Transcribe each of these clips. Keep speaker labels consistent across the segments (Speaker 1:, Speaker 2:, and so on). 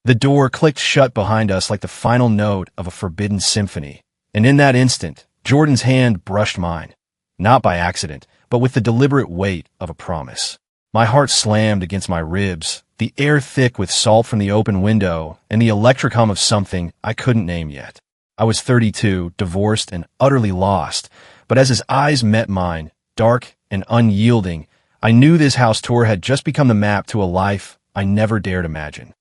Speaker 1: The door clicked shut behind us like the final note of a forbidden symphony, and in that instant, Jordan's hand brushed mine, not by accident, but with the deliberate weight of a promise. My heart slammed against my ribs, the air thick with salt from the open window, and the electric hum of something I couldn't name yet. I was 32, divorced, and utterly lost, but as his eyes met mine, dark and unyielding, I knew this house tour had just become the map to a life I never dared imagine.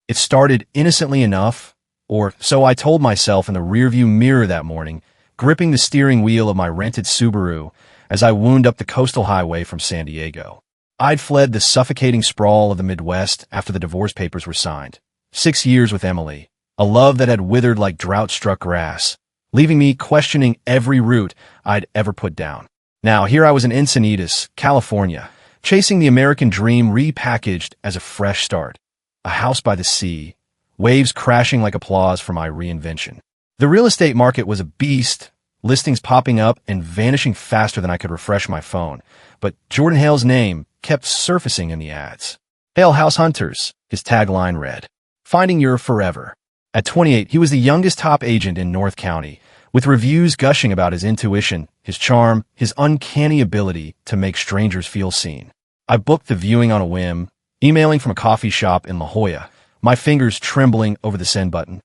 Speaker 1: It started innocently enough, or so I told myself in the rearview mirror that morning, gripping the steering wheel of my rented Subaru as I wound up the coastal highway from San Diego. I'd fled the suffocating sprawl of the Midwest after the divorce papers were signed. 6 years with Emily, a love that had withered like drought-struck grass, leaving me questioning every route I'd ever put down. Now, here I was in Encinitas, California, chasing the American dream repackaged as a fresh start. A house by the sea, waves crashing like applause for my reinvention. The real estate market was a beast, listings popping up and vanishing faster than I could refresh my phone, but Jordan Hale's name kept surfacing in the ads. Hale House Hunters, his tagline read, finding your forever. At 28, he was the youngest top agent in North County, with reviews gushing about his intuition, his charm, his uncanny ability to make strangers feel seen. I booked the viewing on a whim, emailing from a coffee shop in La Jolla, my fingers trembling over the send button.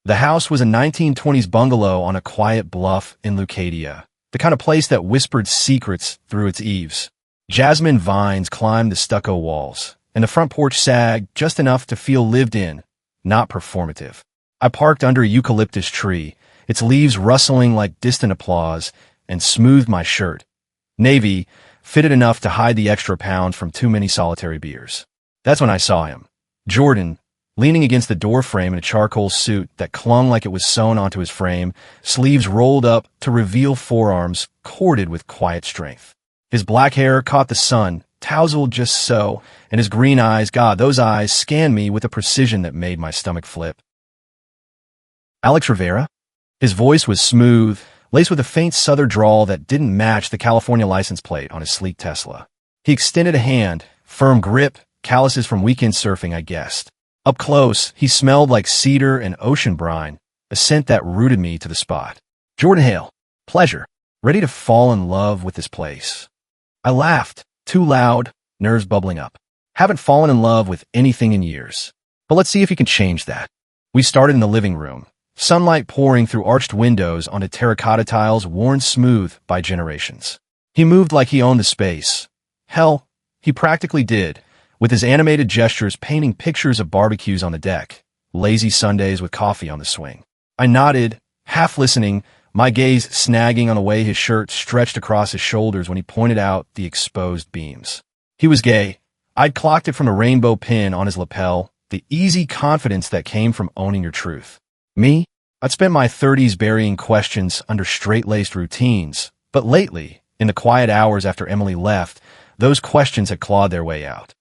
Speaker 1: The house was a 1920s bungalow on a quiet bluff in Leucadia, the kind of place that whispered secrets through its eaves. Jasmine vines climbed the stucco walls, and the front porch sagged just enough to feel lived in, not performative. I parked under a eucalyptus tree, its leaves rustling like distant applause, and smoothed my shirt. Navy, fitted enough to hide the extra pound from too many solitary beers. That's when I saw him. Jordan, leaning against the doorframe in a charcoal suit that clung like it was sewn onto his frame, sleeves rolled up to reveal forearms corded with quiet strength. His black hair caught the sun, tousled just so, and his green eyes, God, those eyes scanned me with a precision that made my stomach flip. Alex Rivera? His voice was smooth, laced with a faint southern drawl that didn't match the California license plate on his sleek Tesla. He extended a hand, firm grip, calluses from weekend surfing, I guessed. Up close, he smelled like cedar and ocean brine, a scent that rooted me to the spot. Jordan Hale, pleasure, ready to fall in love with this place. I laughed, too loud, nerves bubbling up. Haven't fallen in love with anything in years. But let's see if you can change that. We started in the living room, sunlight pouring through arched windows onto terracotta tiles worn smooth by generations. He moved like he owned the space. Hell, he practically did, with his animated gestures painting pictures of barbecues on the deck, lazy Sundays with coffee on the swing. I nodded, half listening, my gaze snagging on the way his shirt stretched across his shoulders when he pointed out the exposed beams. He was gay. I'd clocked it from a rainbow pin on his lapel, the easy confidence that came from owning your truth. Me? I'd spent my 30s burying questions under straight-laced routines, but lately, in the quiet hours after Emily left, those questions had clawed their way out.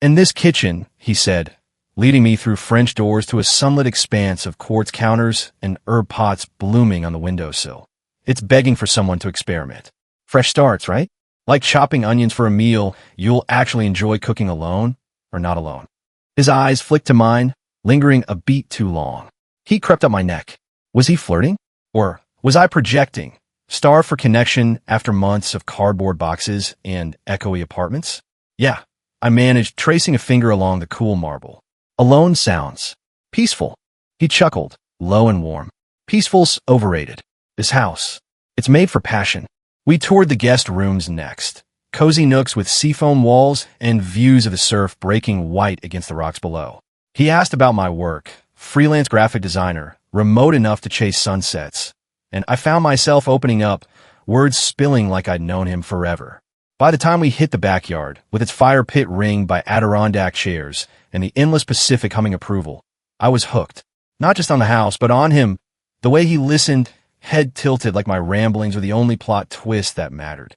Speaker 1: In this kitchen, he said, leading me through French doors to a sunlit expanse of quartz counters and herb pots blooming on the windowsill. It's begging for someone to experiment. Fresh starts, right? Like chopping onions for a meal you'll actually enjoy cooking alone or not alone. His eyes flicked to mine, lingering a beat too long. Heat crept up my neck. Was he flirting? Or was I projecting, starved for connection after months of cardboard boxes and echoey apartments? Yeah, I managed, tracing a finger along the cool marble. Alone sounds peaceful. He chuckled, low and warm. Peaceful's overrated. This house, it's made for passion. We toured the guest rooms next. Cozy nooks with seafoam walls and views of the surf breaking white against the rocks below. He asked about my work, freelance graphic designer, remote enough to chase sunsets. And I found myself opening up, words spilling like I'd known him forever. By the time we hit the backyard, with its fire pit ringed by Adirondack chairs and the endless Pacific humming approval, I was hooked. Not just on the house, but on him. The way he listened, head tilted like my ramblings were the only plot twist that mattered.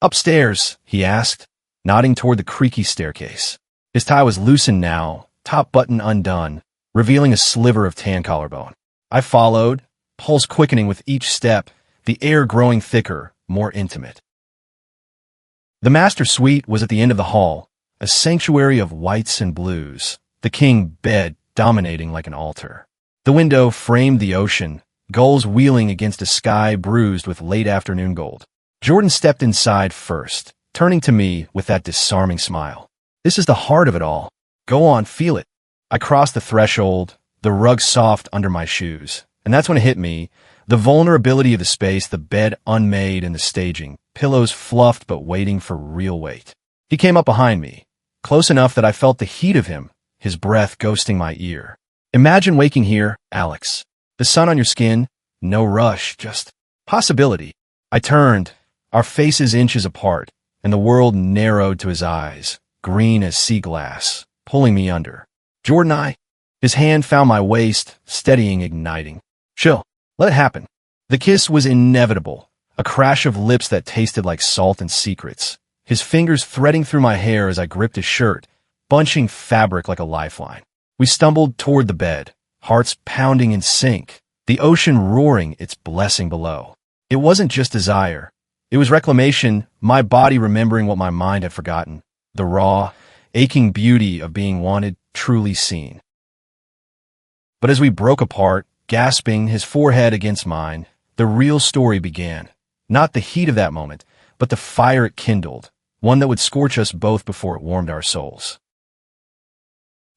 Speaker 1: Upstairs, he asked, nodding toward the creaky staircase. His tie was loosened now, top button undone, revealing a sliver of tan collarbone. I followed, pulse quickening with each step, the air growing thicker, more intimate. The master suite was at the end of the hall, a sanctuary of whites and blues, the king bed dominating like an altar. The window framed the ocean, gulls wheeling against a sky bruised with late afternoon gold. Jordan stepped inside first, turning to me with that disarming smile. This is the heart of it all. Go on, feel it. I crossed the threshold, the rug soft under my shoes, and that's when it hit me. The vulnerability of the space, the bed unmade and the staging, pillows fluffed but waiting for real weight. He came up behind me, close enough that I felt the heat of him, his breath ghosting my ear. Imagine waking here, Alex. The sun on your skin, no rush, just possibility. I turned, our faces inches apart, and the world narrowed to his eyes, green as sea glass, pulling me under. Jordan, his hand found my waist, steadying, igniting. Chill. Let it happen. The kiss was inevitable, a crash of lips that tasted like salt and secrets, his fingers threading through my hair as I gripped his shirt, bunching fabric like a lifeline. We stumbled toward the bed, hearts pounding in sync, the ocean roaring its blessing below. It wasn't just desire. It was reclamation, my body remembering what my mind had forgotten, the raw, aching beauty of being wanted, truly seen. But as we broke apart, gasping, his forehead against mine, the real story began. Not the heat of that moment, but the fire it kindled, one that would scorch us both before it warmed our souls.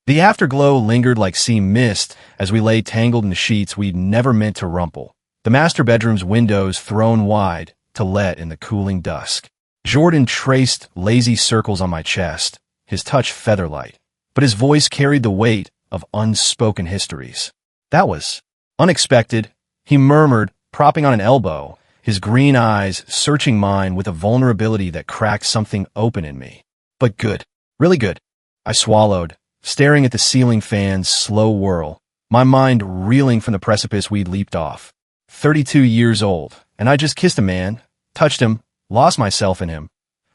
Speaker 1: The afterglow lingered like sea mist as we lay tangled in the sheets we'd never meant to rumple, the master bedroom's windows thrown wide to let in the cooling dusk. Jordan traced lazy circles on my chest, his touch feather-light, but his voice carried the weight of unspoken histories. That was unexpected, he murmured, propping on an elbow, his green eyes searching mine with a vulnerability that cracked something open in me. But good, really good. I swallowed, staring at the ceiling fan's slow whirl, my mind reeling from the precipice we'd leaped off. 32 years old, and I just kissed a man, touched him, lost myself in him,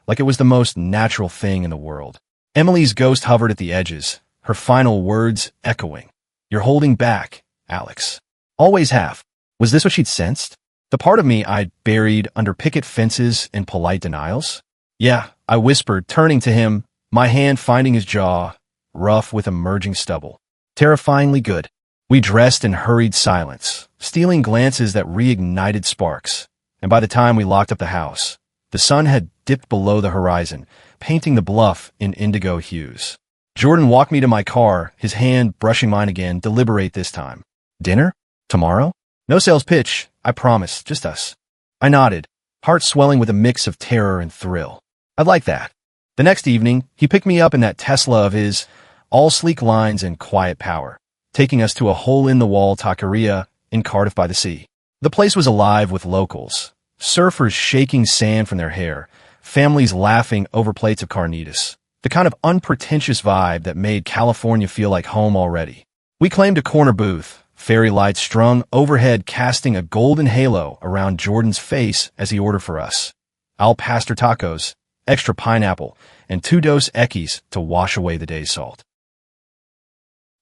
Speaker 1: like it was the most natural thing in the world. Emily's ghost hovered at the edges, her final words echoing. You're holding back, Alex. Always have. Was this what she'd sensed? The part of me I'd buried under picket fences and polite denials? Yeah, I whispered, turning to him, my hand finding his jaw, rough with emerging stubble. Terrifyingly good. We dressed in hurried silence, stealing glances that reignited sparks, and by the time we locked up the house, the sun had dipped below the horizon, painting the bluff in indigo hues. Jordan walked me to my car, his hand brushing mine again, deliberate this time. Dinner? Tomorrow? No sales pitch, I promise, just us. I nodded, heart swelling with a mix of terror and thrill. I'd like that. The next evening, he picked me up in that Tesla of his, all sleek lines and quiet power, taking us to a hole-in-the-wall taqueria in Cardiff by the Sea. The place was alive with locals, surfers shaking sand from their hair, families laughing over plates of carnitas, the kind of unpretentious vibe that made California feel like home already. We claimed a corner booth, fairy lights strung overhead casting a golden halo around Jordan's face as he ordered for us. Al pastor tacos, extra pineapple, and 2 Dos Equis to wash away the day's salt.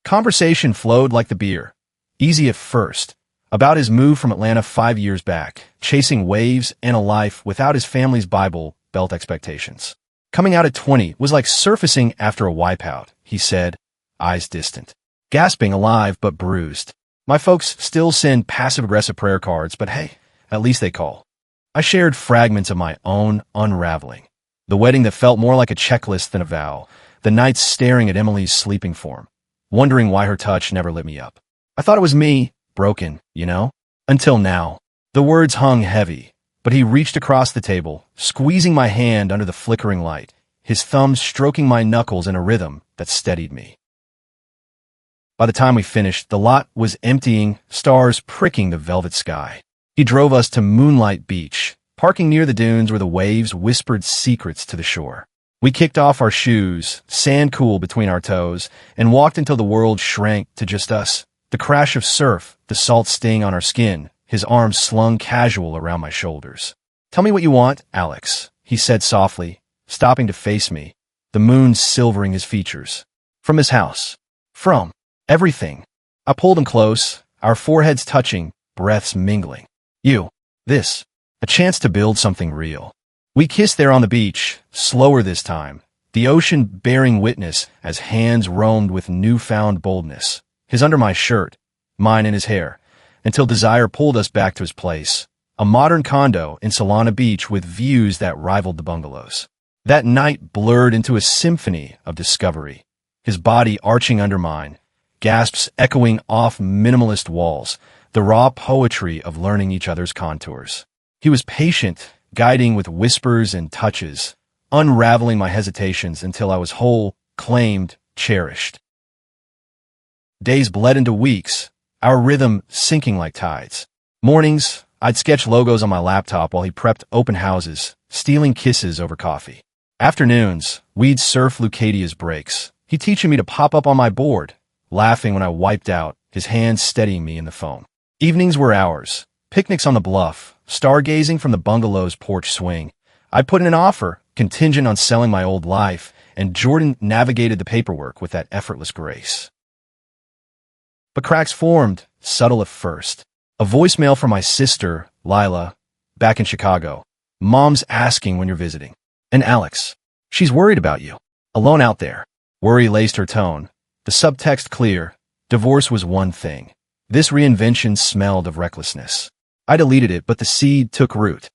Speaker 1: Conversation flowed like the beer, easy at first, about his move from Atlanta 5 years back, chasing waves and a life without his family's Bible Belt expectations. Coming out at 20 was like surfacing after a wipeout, he said, eyes distant. Gasping, alive but bruised. My folks still send passive-aggressive prayer cards, but hey, at least they call. I shared fragments of my own unraveling. The wedding that felt more like a checklist than a vow. The nights staring at Emily's sleeping form, wondering why her touch never lit me up. I thought it was me, broken, you know? Until now. The words hung heavy, but he reached across the table, squeezing my hand under the flickering light, his thumbs stroking my knuckles in a rhythm that steadied me. By the time we finished, the lot was emptying, stars pricking the velvet sky. He drove us to Moonlight Beach, parking near the dunes where the waves whispered secrets to the shore. We kicked off our shoes, sand cool between our toes, and walked until the world shrank to just us. The crash of surf, the salt sting on our skin, his arms slung casual around my shoulders. Tell me what you want, Alex, he said softly, stopping to face me, the moon silvering his features. From his house. From everything. I pulled him close, our foreheads touching, breaths mingling. You. This. A chance to build something real. We kissed there on the beach, slower this time, the ocean bearing witness as hands roamed with newfound boldness, his under my shirt, mine in his hair, until desire pulled us back to his place, a modern condo in Solana Beach with views that rivaled the bungalows. That night blurred into a symphony of discovery, his body arching under mine, gasps echoing off minimalist walls, the raw poetry of learning each other's contours. He was patient, guiding with whispers and touches, unraveling my hesitations until I was whole, claimed, cherished. Days bled into weeks, our rhythm sinking like tides. Mornings, I'd sketch logos on my laptop while he prepped open houses, stealing kisses over coffee. Afternoons, we'd surf Lucadia's breaks. He'd teaching me to pop up on my board, laughing when I wiped out, his hands steadying me in the foam. Evenings were ours, picnics on the bluff, stargazing from the bungalow's porch swing. I put in an offer, contingent on selling my old life, and Jordan navigated the paperwork with that effortless grace. But cracks formed, subtle at first. A voicemail from my sister, Lila, back in Chicago. Mom's asking when you're visiting. And Alex, she's worried about you. Alone out there. Worry laced her tone. The subtext clear. Divorce was one thing. This reinvention smelled of recklessness. I deleted it, but the seed took root.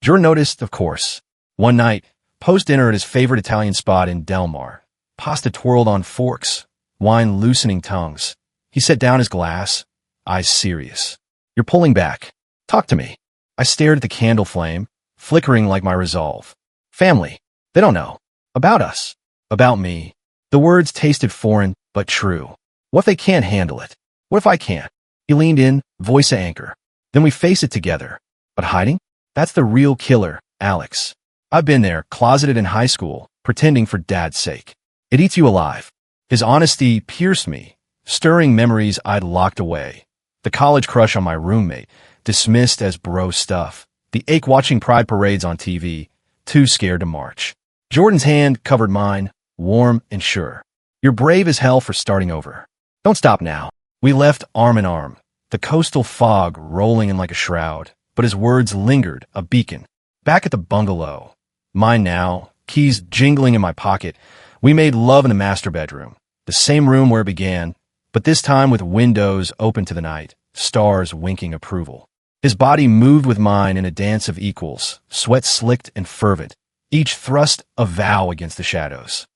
Speaker 1: Jordan noticed, of course. One night, post-dinner at his favorite Italian spot in Del Mar. Pasta twirled on forks, wine loosening tongues. He set down his glass, eyes serious. You're pulling back. Talk to me. I stared at the candle flame, flickering like my resolve. Family. They don't know. About us. About me. The words tasted foreign, but true. What if they can't handle it? What if I can't? He leaned in, voice a anchor. Then we face it together. But hiding? That's the real killer, Alex. I've been there, closeted in high school, pretending for dad's sake. It eats you alive. His honesty pierced me, stirring memories I'd locked away. The college crush on my roommate, dismissed as bro stuff. The ache watching pride parades on TV, too scared to march. Jordan's hand covered mine, warm and sure. You're brave as hell for starting over. Don't stop now. We left arm in arm, the coastal fog rolling in like a shroud, but his words lingered, a beacon. Back at the bungalow, mine now, keys jingling in my pocket, we made love in the master bedroom, the same room where it began, but this time with windows open to the night, stars winking approval. His body moved with mine in a dance of equals, sweat slicked and fervent, each thrust a vow against the shadows.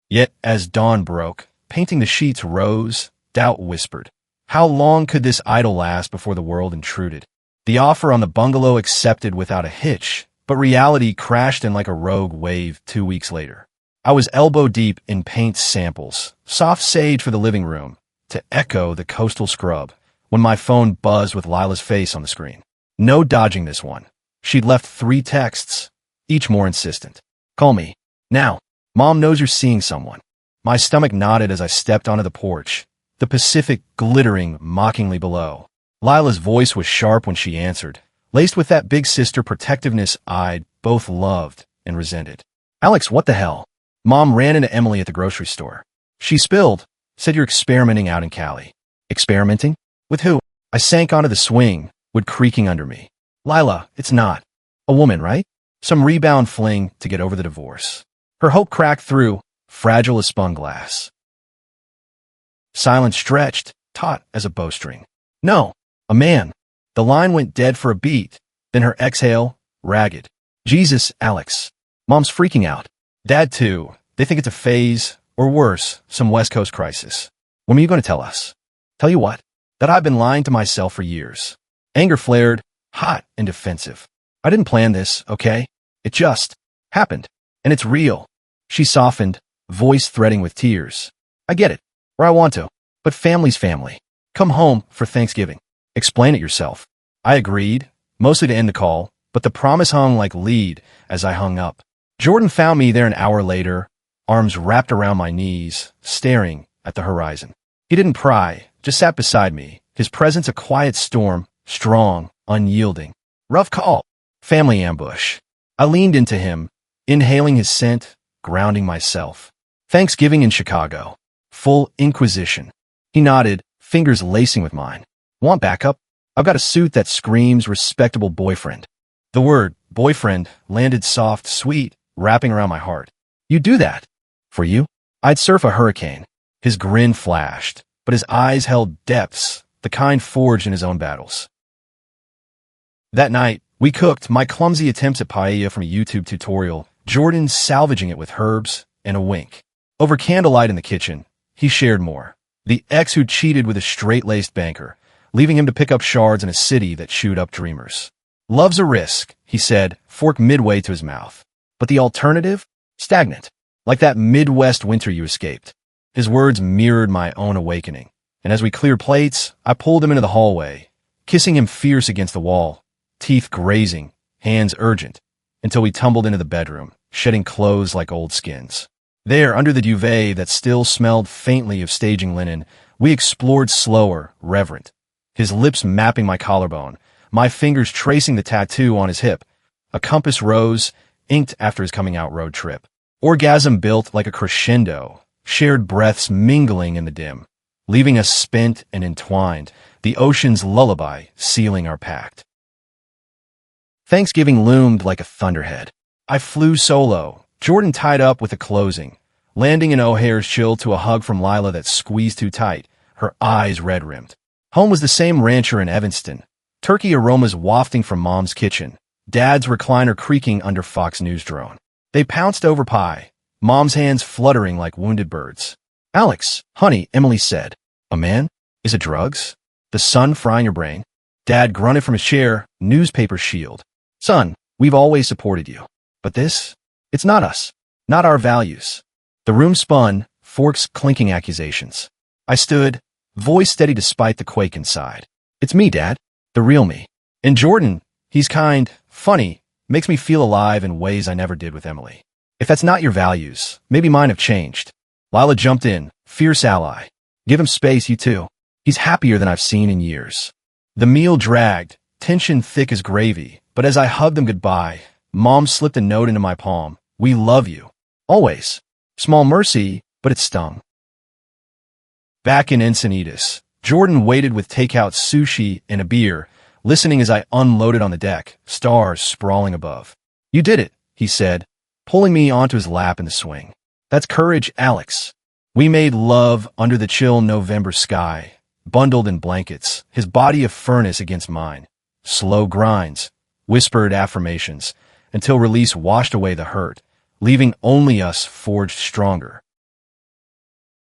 Speaker 1: Yet as dawn broke, painting the sheets rose, doubt whispered. How long could this idyll last before the world intruded? The offer on the bungalow accepted without a hitch, but reality crashed in like a rogue wave 2 weeks later. I was elbow deep in paint samples, soft sage for the living room, to echo the coastal scrub, when my phone buzzed with Lila's face on the screen. No dodging this one. She'd left 3 texts, each more insistent. Call me. Now. Mom knows you're seeing someone. My stomach nodded as I stepped onto the porch, the Pacific glittering mockingly below. Lila's voice was sharp when she answered, laced with that big sister protectiveness I'd both loved and resented. Alex, what the hell? Mom ran into Emily at the grocery store. She spilled, said you're experimenting out in Cali. Experimenting? With who? I sank onto the swing, wood creaking under me. Lila, it's not. A woman, right? Some rebound fling to get over the divorce. Her hope cracked through, fragile as spun glass. Silence stretched, taut as a bowstring. No, a man. The line went dead for a beat, then her exhale, ragged. Jesus, Alex. Mom's freaking out. Dad, too. They think it's a phase, or worse, some West Coast crisis. When are you going to tell us? Tell you what? That I've been lying to myself for years. Anger flared, hot and defensive. I didn't plan this, okay? It just happened. And it's real. She softened, voice threading with tears. I get it, or I want to, but family's family. Come home for Thanksgiving. Explain it yourself. I agreed, mostly to end the call, but the promise hung like lead as I hung up. Jordan found me there an hour later, arms wrapped around my knees, staring at the horizon. He didn't pry, just sat beside me, his presence a quiet storm, strong, unyielding. Rough call. Family ambush. I leaned into him, inhaling his scent, grounding myself. Thanksgiving in Chicago. Full inquisition. He nodded, fingers lacing with mine. Want backup? I've got a suit that screams respectable boyfriend. The word boyfriend landed soft, sweet, wrapping around my heart. "You do that? For you? I'd surf a hurricane." His grin flashed, but his eyes held depths, the kind forged in his own battles. That night, we cooked my clumsy attempts at paella from a YouTube tutorial, Jordan salvaging it with herbs and a wink. Over candlelight in the kitchen, he shared more. The ex who cheated with a straight-laced banker, leaving him to pick up shards in a city that chewed up dreamers. "Love's a risk," he said, fork midway to his mouth. "But the alternative? Stagnant. Like that Midwest winter you escaped." His words mirrored my own awakening, and as we cleared plates, I pulled him into the hallway, kissing him fierce against the wall, teeth grazing, hands urgent, until we tumbled into the bedroom, shedding clothes like old skins. There, under the duvet that still smelled faintly of staging linen, we explored slower, reverent. His lips mapping my collarbone, my fingers tracing the tattoo on his hip, a compass rose, inked after his coming-out road trip. Orgasm built like a crescendo, shared breaths mingling in the dim, leaving us spent and entwined, the ocean's lullaby sealing our pact. Thanksgiving loomed like a thunderhead. I flew solo, Jordan tied up with a closing, landing in O'Hare's chill to a hug from Lila that squeezed too tight, her eyes red-rimmed. Home was the same rancher in Evanston, turkey aromas wafting from Mom's kitchen, Dad's recliner creaking under Fox News drone. They pounced over pie, Mom's hands fluttering like wounded birds. "Alex, honey," Emily said. "A man? Is it drugs? The sun frying your brain?" Dad grunted from his chair, newspaper shield. "Son, we've always supported you. But this? It's not us. Not our values." The room spun, forks clinking accusations. I stood, voice steady despite the quake inside. "It's me, Dad. The real me. And Jordan, he's kind, funny, makes me feel alive in ways I never did with Emily. If that's not your values, maybe mine have changed." Lila jumped in, fierce ally. "Give him space, you too. He's happier than I've seen in years." The meal dragged, tension thick as gravy, but as I hugged them goodbye, Mom slipped a note into my palm. "We love you. Always." Small mercy, but it stung. Back in Encinitas, Jordan waited with takeout sushi and a beer, listening as I unloaded on the deck, stars sprawling above. "You did it," he said, pulling me onto his lap in the swing. "That's courage, Alex." We made love under the chill November sky, bundled in blankets, his body a furnace against mine. Slow grinds, whispered affirmations, until release washed away the hurt, leaving only us forged stronger.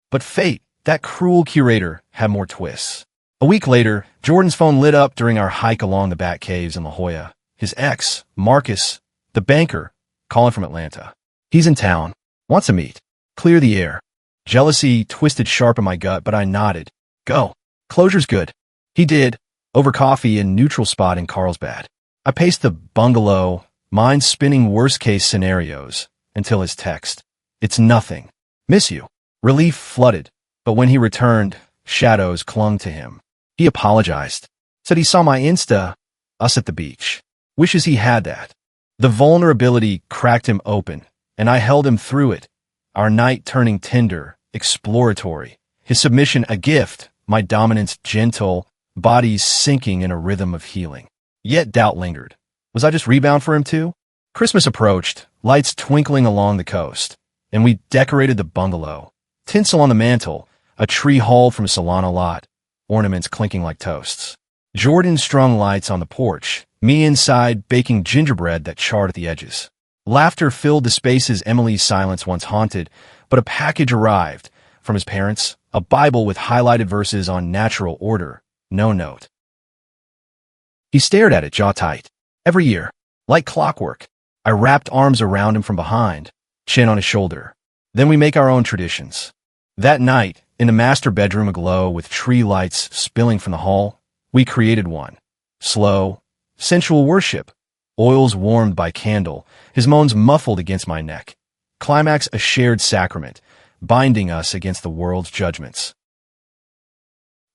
Speaker 1: But fate, that cruel curator, had more twists. A week later, Jordan's phone lit up during our hike along the Bat Caves in La Jolla. His ex, Marcus, the banker, calling from Atlanta. "He's in town. Wants to meet. Clear the air." Jealousy twisted sharp in my gut, but I nodded. "Go. Closure's good." He did, over coffee in neutral spot in Carlsbad. I paced the bungalow, mind spinning worst-case scenarios, until his text. "It's nothing. Miss you." Relief flooded, but when he returned, shadows clung to him. He apologized. Said he saw my Insta, us at the beach. Wishes he had that. The vulnerability cracked him open, and I held him through it. Our night turning tender, exploratory. His submission a gift, my dominance gentle, bodies sinking in a rhythm of healing. Yet doubt lingered. Was I just rebound for him too? Christmas approached, lights twinkling along the coast, and we decorated the bungalow. Tinsel on the mantel, a tree hauled from a Solano lot, ornaments clinking like toasts. Jordan strung lights on the porch, me inside baking gingerbread that charred at the edges. Laughter filled the spaces Emily's silence once haunted, but a package arrived from his parents, a Bible with highlighted verses on natural order, no note. He stared at it, jaw tight. Every year, like clockwork, I wrapped arms around him from behind, chin on his shoulder. Then we make our own traditions. That night, in the master bedroom aglow with tree lights spilling from the hall, we created one. Slow, sensual worship, oils warmed by candle, his moans muffled against my neck. Climax a shared sacrament, binding us against the world's judgments.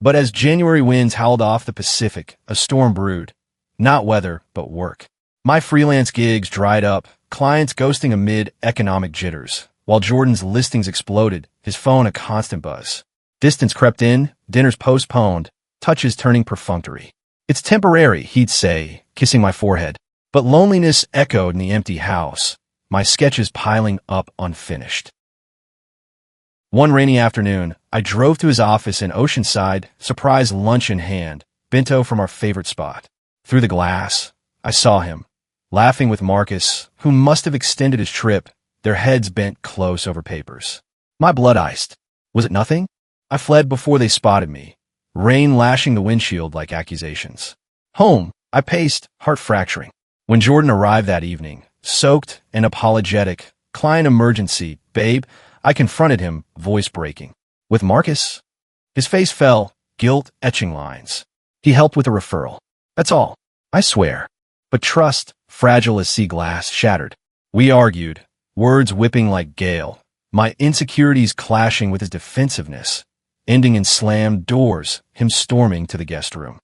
Speaker 1: But as January winds howled off the Pacific, a storm brewed. Not weather, but work. My freelance gigs dried up, clients ghosting amid economic jitters, while Jordan's listings exploded, his phone a constant buzz. Distance crept in, dinners postponed, touches turning perfunctory. "It's temporary," he'd say, kissing my forehead. But loneliness echoed in the empty house, my sketches piling up unfinished. One rainy afternoon, I drove to his office in Oceanside, surprise lunch in hand, bento from our favorite spot. Through the glass, I saw him, laughing with Marcus, who must have extended his trip, their heads bent close over papers. My blood iced. Was it nothing? I fled before they spotted me, rain lashing the windshield like accusations. Home, I paced, heart fracturing. When Jordan arrived that evening, soaked and apologetic, client emergency, babe, I confronted him, voice breaking. With Marcus? His face fell, guilt etching lines. He helped with a referral. That's all. I swear. But trust, fragile as sea glass, shattered. We argued, words whipping like gale, my insecurities clashing with his defensiveness, ending in slammed doors, him storming to the guest room.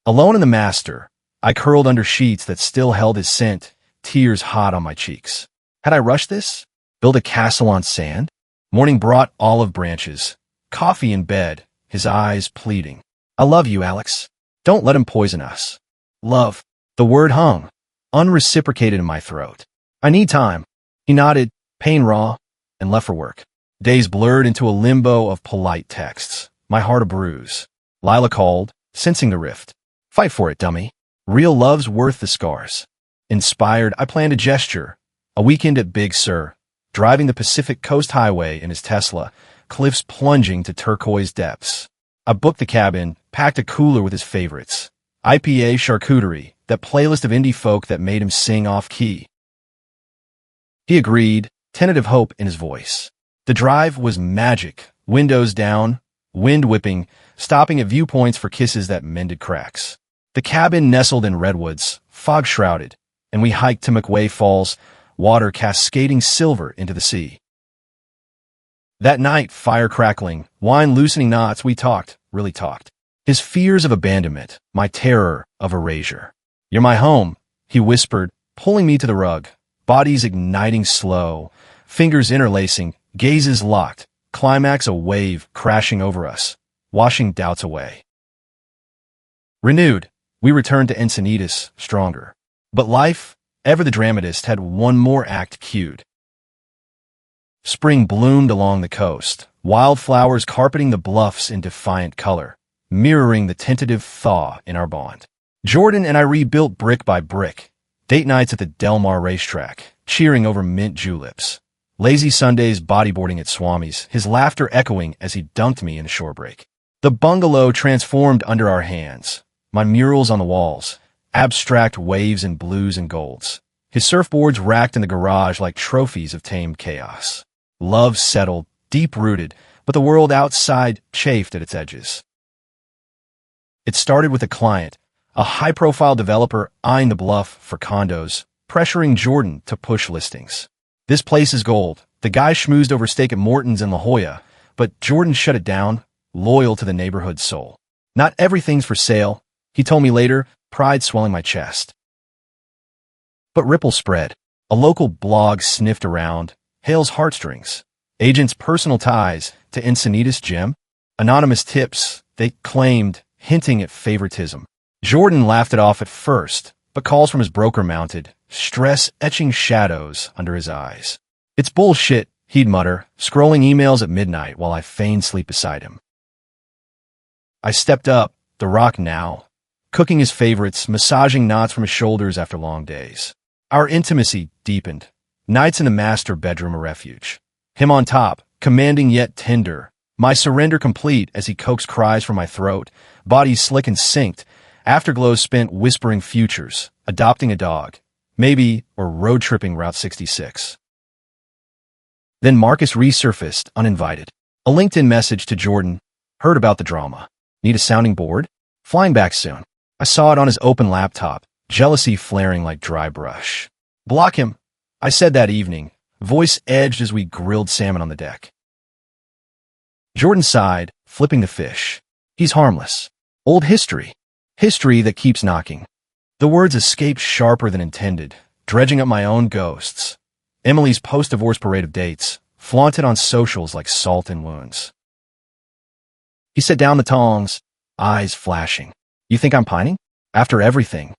Speaker 1: Alone in the master, I curled under sheets that still held his scent, tears hot on my cheeks. Had I rushed this? Build a castle on sand? Morning brought olive branches, coffee in bed, his eyes pleading. I love you, Alex. Don't let him poison us. Love. The word hung, unreciprocated in my throat. I need time. He nodded, pain raw, and left for work. Days blurred into a limbo of polite texts, my heart a bruise. Lila called, sensing the rift. Fight for it, dummy. Real love's worth the scars. Inspired, I planned a gesture. A weekend at Big Sur, driving the Pacific Coast Highway in his Tesla, cliffs plunging to turquoise depths. I booked the cabin, packed a cooler with his favorites. IPA charcuterie, that playlist of indie folk that made him sing off-key. He agreed, tentative hope in his voice. The drive was magic, windows down, wind whipping, stopping at viewpoints for kisses that mended cracks. The cabin nestled in redwoods, fog-shrouded, and we hiked to McWay Falls, water cascading silver into the sea. That night, fire crackling, wine loosening knots, we talked, really talked. His fears of abandonment, my terror of erasure. You're my home, he whispered, pulling me to the rug, bodies igniting slow, fingers interlacing, gazes locked, climax a wave crashing over us, washing doubts away. Renewed, we returned to Encinitas, stronger. But life, ever the dramatist, had one more act cued. Spring bloomed along the coast, wildflowers carpeting the bluffs in defiant color, mirroring the tentative thaw in our bond. Jordan and I rebuilt brick by brick, date nights at the Del Mar racetrack, cheering over mint juleps, lazy Sundays bodyboarding at Swami's, his laughter echoing as he dunked me in a shore break. The bungalow transformed under our hands, my murals on the walls, abstract waves in blues and golds, his surfboards racked in the garage like trophies of tamed chaos. Love settled, deep-rooted, but the world outside chafed at its edges. It started with a client, a high-profile developer eyeing the bluff for condos, pressuring Jordan to push listings. This place is gold. The guy schmoozed over steak at Morton's in La Jolla, but Jordan shut it down, loyal to the neighborhood's soul. Not everything's for sale, he told me later, pride swelling my chest. But ripples spread. A local blog sniffed around, Hale's heartstrings, agents' personal ties to Encinitas Gym, anonymous tips, they claimed, hinting at favoritism. Jordan laughed it off at first, but calls from his broker mounted, stress etching shadows under his eyes. It's bullshit, he'd mutter, scrolling emails at midnight while I feigned sleep beside him. I stepped up, the rock now, cooking his favorites, massaging knots from his shoulders after long days. Our intimacy deepened, nights in the master bedroom a refuge. Him on top, commanding yet tender, my surrender complete as he coaxed cries from my throat, bodies slick and synced, afterglows spent whispering futures, adopting a dog, maybe, or road-tripping Route 66. Then Marcus resurfaced, uninvited. A LinkedIn message to Jordan, heard about the drama. Need a sounding board? Flying back soon. I saw it on his open laptop, jealousy flaring like dry brush. Block him, I said that evening, voice edged as we grilled salmon on the deck. Jordan sighed, flipping the fish. He's harmless. Old history. History that keeps knocking. The words escaped sharper than intended, dredging up my own ghosts. Emily's post-divorce parade of dates, flaunted on socials like salt in wounds. He set down the tongs, eyes flashing. You think I'm pining? After everything?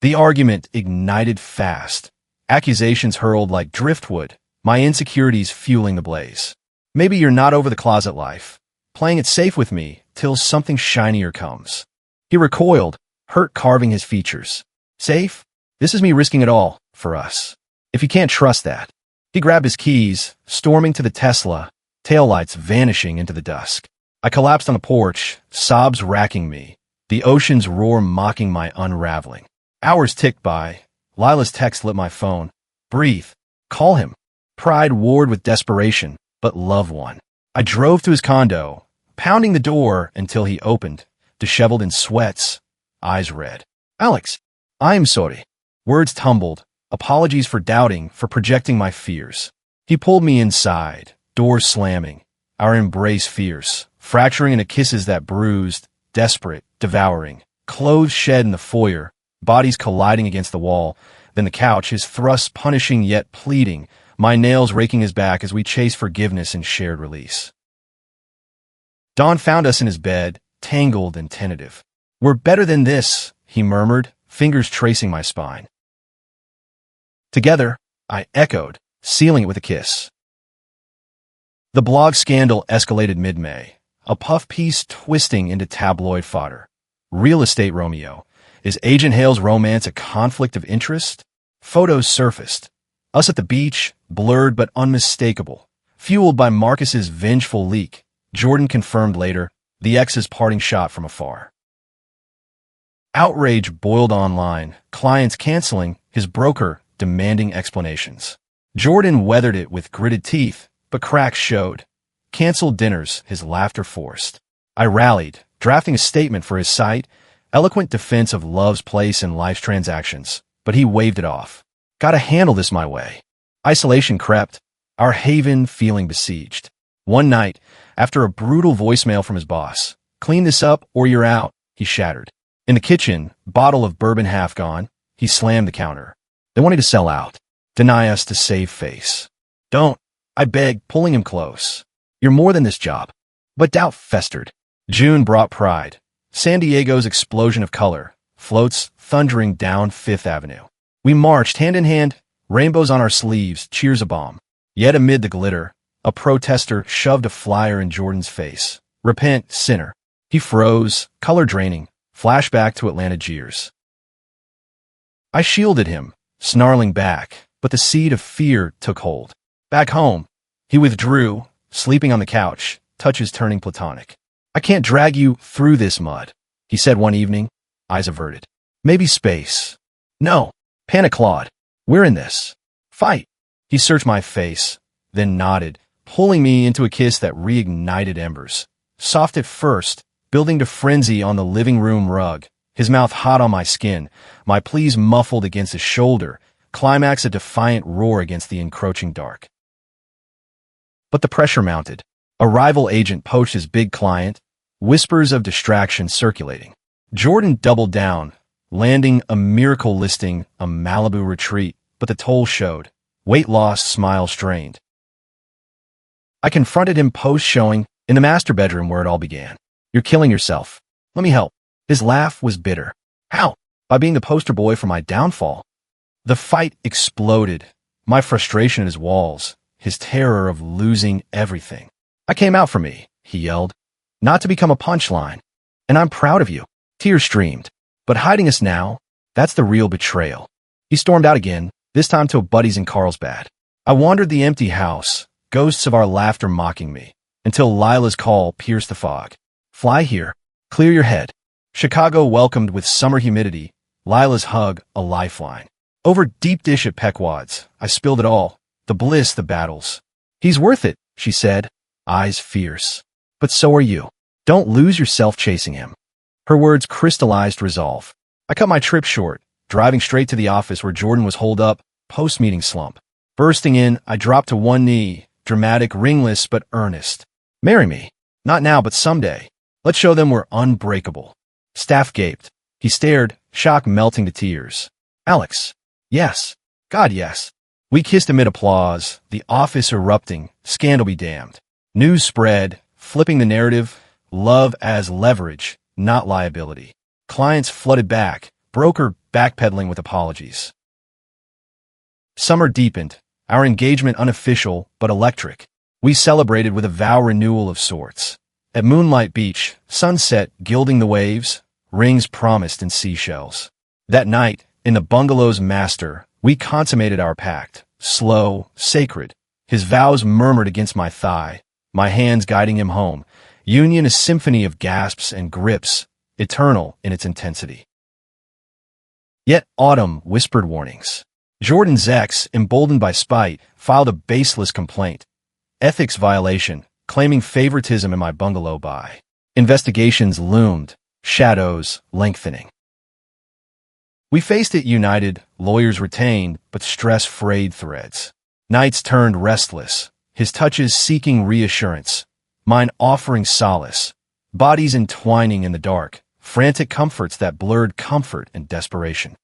Speaker 1: The argument ignited fast, Accusations hurled like driftwood, my insecurities fueling the blaze. Maybe you're not over the closet life, playing it safe with me till something shinier comes. He recoiled, hurt carving his features. Safe? This is me risking it all, for us. If you can't trust that. He grabbed his keys, storming to the Tesla, taillights vanishing into the dusk. I collapsed on the porch, sobs racking me, the ocean's roar mocking my unraveling. Hours ticked by. Lila's text lit my phone. Breathe. Call him. Pride warred with desperation, but love won. I drove to his condo, pounding the door until he opened, disheveled in sweats, eyes red. Alex, I'm sorry. Words tumbled, apologies for doubting, for projecting my fears. He pulled me inside, doors slamming, our embrace fierce, fracturing into kisses that bruised, desperate, devouring. Clothes shed in the foyer, bodies colliding against the wall, then the couch, his thrusts punishing yet pleading, my nails raking his back as we chased forgiveness and shared release. Dawn found us in his bed, tangled and tentative. We're better than this, he murmured, fingers tracing my spine. Together, I echoed, sealing it with a kiss. The blog scandal escalated mid-May, a puff piece twisting into tabloid fodder. Real estate Romeo. Is Agent Hale's romance a conflict of interest? Photos surfaced. Us at the beach, blurred but unmistakable. Fueled by Marcus's vengeful leak, Jordan confirmed later, the ex's parting shot from afar. Outrage boiled online, clients canceling, his broker demanding explanations. Jordan weathered it with gritted teeth, but cracks showed. Canceled dinners, his laughter forced. I rallied, drafting a statement for his site, eloquent defense of love's place in life's transactions, but he waved it off. Gotta handle this my way. Isolation crept, our haven feeling besieged. One night, after a brutal voicemail from his boss, clean this up or you're out, he shattered. In the kitchen, bottle of bourbon half gone, he slammed the counter. They wanted to sell out, deny us to save face. Don't, I begged, pulling him close. You're more than this job. But doubt festered. June brought pride. San Diego's explosion of color, floats thundering down Fifth Avenue. We marched hand in hand, rainbows on our sleeves, cheers a bomb. Yet amid the glitter, a protester shoved a flyer in Jordan's face. Repent, sinner. He froze, color draining, flashback to Atlanta jeers. I shielded him, snarling back, but the seed of fear took hold. Back home, he withdrew, sleeping on the couch, touches turning platonic. I can't drag you through this mud, he said one evening, eyes averted. Maybe space. No, panic clawed. We're in this. Fight. He searched my face, then nodded, pulling me into a kiss that reignited embers. Soft at first, building to frenzy on the living room rug, his mouth hot on my skin, my pleas muffled against his shoulder, climax a defiant roar against the encroaching dark. But the pressure mounted. A rival agent poached his big client, whispers of distraction circulating. Jordan doubled down, landing a miracle listing, a Malibu retreat, but the toll showed. Weight loss, smile strained. I confronted him post-showing, in the master bedroom where it all began. You're killing yourself. Let me help. His laugh was bitter. How? By being the poster boy for my downfall. The fight exploded, my frustration at his walls, his terror of losing everything. I came out for me, he yelled, not to become a punchline. And I'm proud of you. Tears streamed. But hiding us now, that's the real betrayal. He stormed out again, this time to a buddy's in Carlsbad. I wandered the empty house, ghosts of our laughter mocking me, until Lila's call pierced the fog. Fly here. Clear your head. Chicago welcomed with summer humidity, Lila's hug a lifeline. Over deep dish at Pequod's, I spilled it all, the bliss, the battles. He's worth it, she said, eyes fierce. But so are you. Don't lose yourself chasing him. Her words crystallized resolve. I cut my trip short, driving straight to the office where Jordan was holed up, post-meeting slump. Bursting in, I dropped to one knee, dramatic, ringless, but earnest. Marry me. Not now, but someday. Let's show them we're unbreakable. Staff gaped. He stared, shock melting to tears. Alex. Yes. God, yes. We kissed amid applause, the office erupting, scandal be damned. News spread, flipping the narrative, love as leverage, not liability. Clients flooded back, broker backpedaling with apologies. Summer deepened, our engagement unofficial but electric. We celebrated with a vow renewal of sorts. At Moonlight Beach, sunset gilding the waves, rings promised in seashells. That night, in the bungalow's master, we consummated our pact, slow, sacred. His vows murmured against my thigh, my hands guiding him home. Union a symphony of gasps and grips, eternal in its intensity. Yet autumn whispered warnings. Jordan's ex, emboldened by spite, filed a baseless complaint. Ethics violation, claiming favoritism in my bungalow by. Investigations loomed, shadows lengthening. We faced it united, lawyers retained, but stress frayed threads. Nights turned restless, his touches seeking reassurance, mine offering solace, bodies entwining in the dark, frantic comforts that blurred comfort and desperation.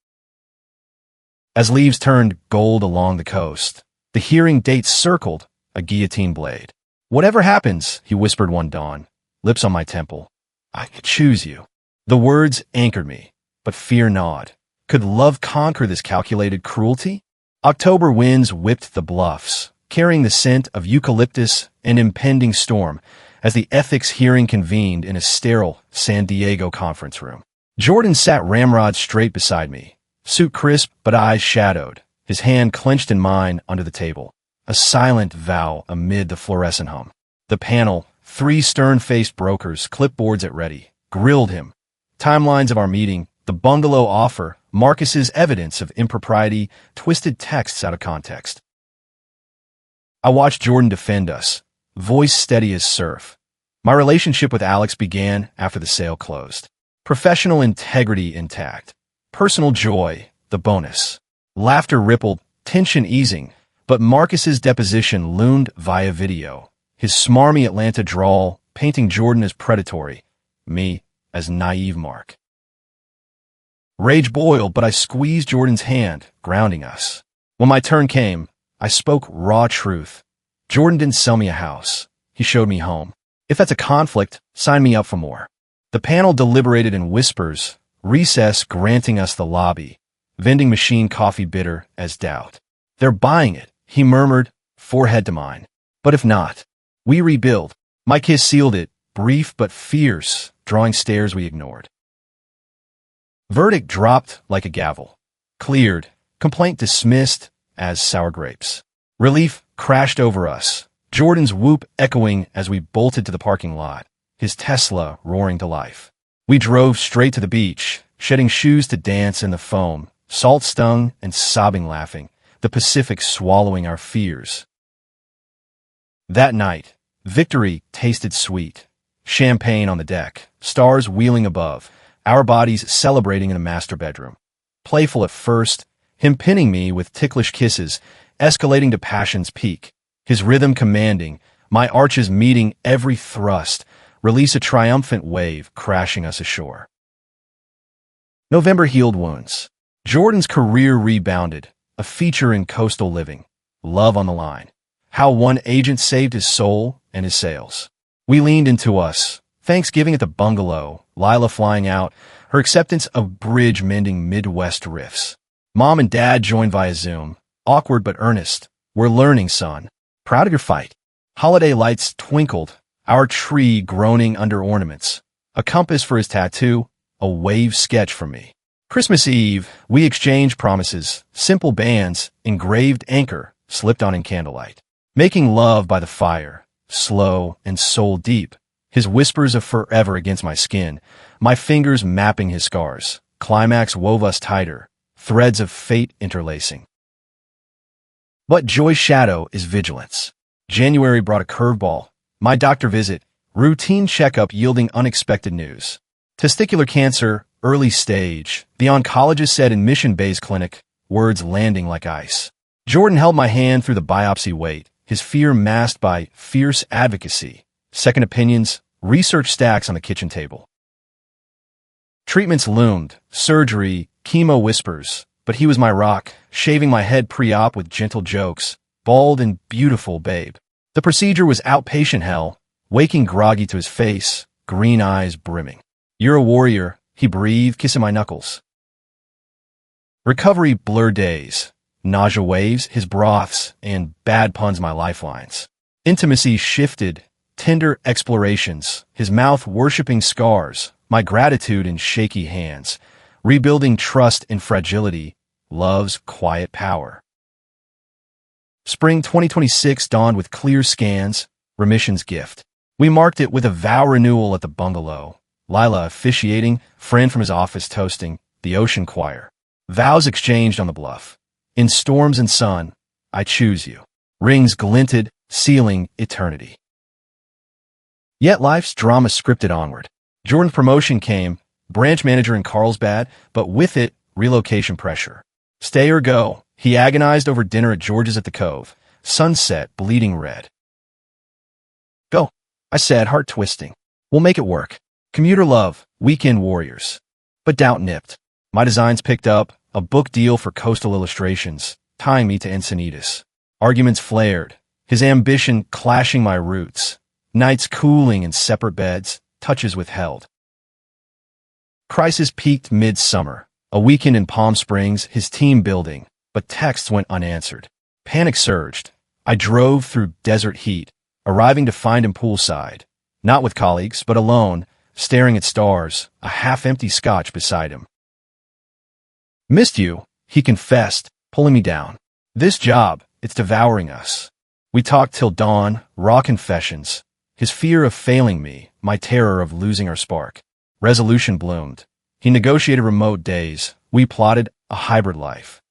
Speaker 1: As leaves turned gold along the coast, the hearing date circled, a guillotine blade. "Whatever happens," he whispered one dawn, lips on my temple, "I could choose you." The words anchored me, but fear gnawed. Could love conquer this calculated cruelty? October winds whipped the bluffs, carrying the scent of eucalyptus and impending storm, as the ethics hearing convened in a sterile San Diego conference room. Jordan sat ramrod straight beside me, suit crisp but eyes shadowed, his hand clenched in mine under the table, a silent vow amid the fluorescent hum. The panel, three stern-faced brokers, clipboards at ready, grilled him. Timelines of our meeting, the bungalow offer, Marcus's evidence of impropriety, twisted texts out of context. I watched Jordan defend us, voice steady as surf. My relationship with Alex began after the sale closed. Professional integrity intact. Personal joy, the bonus. Laughter rippled, tension easing, but Marcus's deposition loomed via video. His smarmy Atlanta drawl, painting Jordan as predatory, me as naive Mark. Rage boiled, but I squeezed Jordan's hand, grounding us. When my turn came, I spoke raw truth. Jordan didn't sell me a house. He showed me home. If that's a conflict, sign me up for more. The panel deliberated in whispers, recess granting us the lobby, vending machine coffee bitter as doubt. "They're buying it," he murmured, forehead to mine. "But if not, we rebuild." My kiss sealed it, brief but fierce, drawing stares we ignored. Verdict dropped like a gavel. Cleared, complaint dismissed as sour grapes. Relief crashed over us, Jordan's whoop echoing as we bolted to the parking lot, his Tesla roaring to life. We drove straight to the beach, shedding shoes to dance in the foam, salt stung and sobbing laughing, the Pacific swallowing our fears. That night, victory tasted sweet. Champagne on the deck, stars wheeling above, our bodies celebrating in a master bedroom. Playful at first, him pinning me with ticklish kisses, escalating to passion's peak, his rhythm commanding, my arches meeting every thrust, release a triumphant wave crashing us ashore. November healed wounds. Jordan's career rebounded, a feature in coastal living. Love on the line. How one agent saved his soul and his sales. We leaned into us. Thanksgiving at the bungalow, Lila flying out, her acceptance of bridge-mending Midwest riffs. Mom and Dad joined via Zoom. Awkward but earnest. "We're learning, son. Proud of your fight." Holiday lights twinkled, our tree groaning under ornaments. A compass for his tattoo, a wave sketch for me. Christmas Eve, we exchanged promises, simple bands, engraved anchor, slipped on in candlelight. Making love by the fire, slow and soul deep, his whispers of forever against my skin, my fingers mapping his scars. Climax wove us tighter, threads of fate interlacing. But joy's shadow is vigilance. January brought a curveball. My doctor visit, routine checkup yielding unexpected news. Testicular cancer, early stage, the oncologist said in Mission Bay's clinic, words landing like ice. Jordan held my hand through the biopsy wait, his fear masked by fierce advocacy. Second opinions, research stacks on the kitchen table. Treatments loomed, surgery, chemo whispers, but he was my rock, shaving my head pre-op with gentle jokes, bald and beautiful babe. The procedure was outpatient hell, waking groggy to his face, green eyes brimming. "You're a warrior," he breathed, kissing my knuckles. Recovery blurred days. nausea waves, his broths, and bad puns my lifelines. Intimacy shifted, tender explorations, his mouth worshipping scars, my gratitude in shaky hands, rebuilding trust in fragility, love's quiet power. Spring 2026 dawned with clear scans, remission's gift. We marked it with a vow renewal at the bungalow. Lila officiating, friend from his office toasting, the ocean choir. Vows exchanged on the bluff. In storms and sun, I choose you. Rings glinted, sealing eternity. Yet life's drama scripted onward. Jordan's promotion came, branch manager in Carlsbad, but with it, relocation pressure. Stay or go, he agonized over dinner at George's at the Cove, sunset bleeding red. Go, I said, heart twisting. We'll make it work. Commuter love, weekend warriors. But doubt nipped. My designs picked up, a book deal for coastal illustrations, tying me to Encinitas. Arguments flared, his ambition clashing my roots. Nights cooling in separate beds, touches withheld. Crisis peaked mid-summer. A weekend in Palm Springs, his team building, but texts went unanswered. Panic surged. I drove through desert heat, arriving to find him poolside. Not with colleagues, but alone, staring at stars, a half-empty scotch beside him. Missed you, he confessed, pulling me down. This job, it's devouring us. We talked till dawn, raw confessions. His fear of failing me, my terror of losing our spark. Resolution bloomed. He negotiated remote days. We plotted a hybrid life.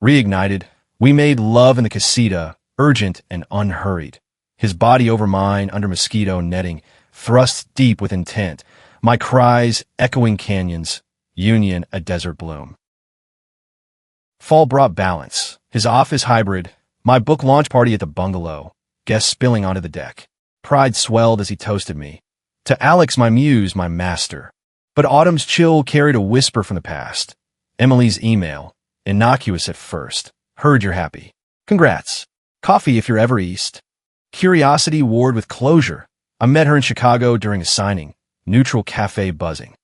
Speaker 1: Reignited, we made love in the casita, urgent and unhurried. His body over mine under mosquito netting, thrust deep with intent. My cries echoing canyons, union a desert bloom. Fall brought balance. His office hybrid, my book launch party at the bungalow, guests spilling onto the deck. Pride swelled as he toasted me. To Alex, my muse, my master. But autumn's chill carried a whisper from the past. Emily's email, innocuous at first. Heard you're happy. Congrats. Coffee if you're ever east. Curiosity warred with closure. I met her in Chicago during a signing. Neutral cafe buzzing.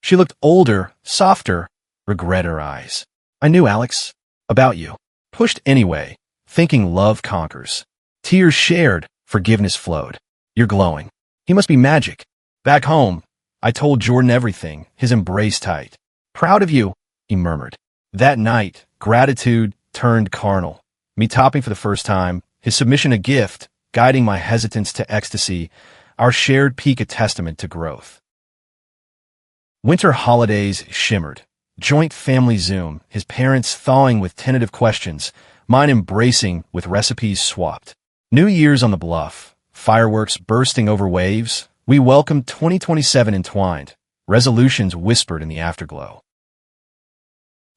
Speaker 1: She looked older, softer, regret her eyes. I knew, Alex. About you. Pushed anyway, thinking love conquers. Tears shared, forgiveness flowed. You're glowing. He must be magic. Back home, I told Jordan everything, his embrace tight. Proud of you, he murmured. That night, gratitude turned carnal. Me topping for the first time, his submission a gift, guiding my hesitance to ecstasy, our shared peak a testament to growth. Winter holidays shimmered. Joint family Zoom, his parents thawing with tentative questions, mine embracing with recipes swapped. New Year's on the bluff, fireworks bursting over waves, we welcomed 2027 entwined, resolutions whispered in the afterglow.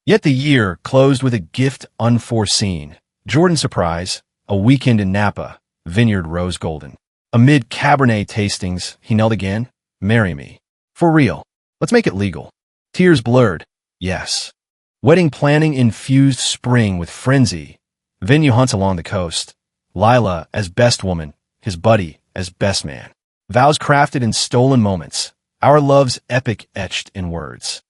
Speaker 1: Yet the year closed with a gift unforeseen. Jordan's surprise, a weekend in Napa, vineyard rose golden. Amid Cabernet tastings, he knelt again, marry me. For real. Let's make it legal. Tears blurred. Yes. Wedding planning infused spring with frenzy. Venue hunts along the coast. Lila as best woman, his buddy as best man. Vows crafted in stolen moments. Our love's epic etched in words.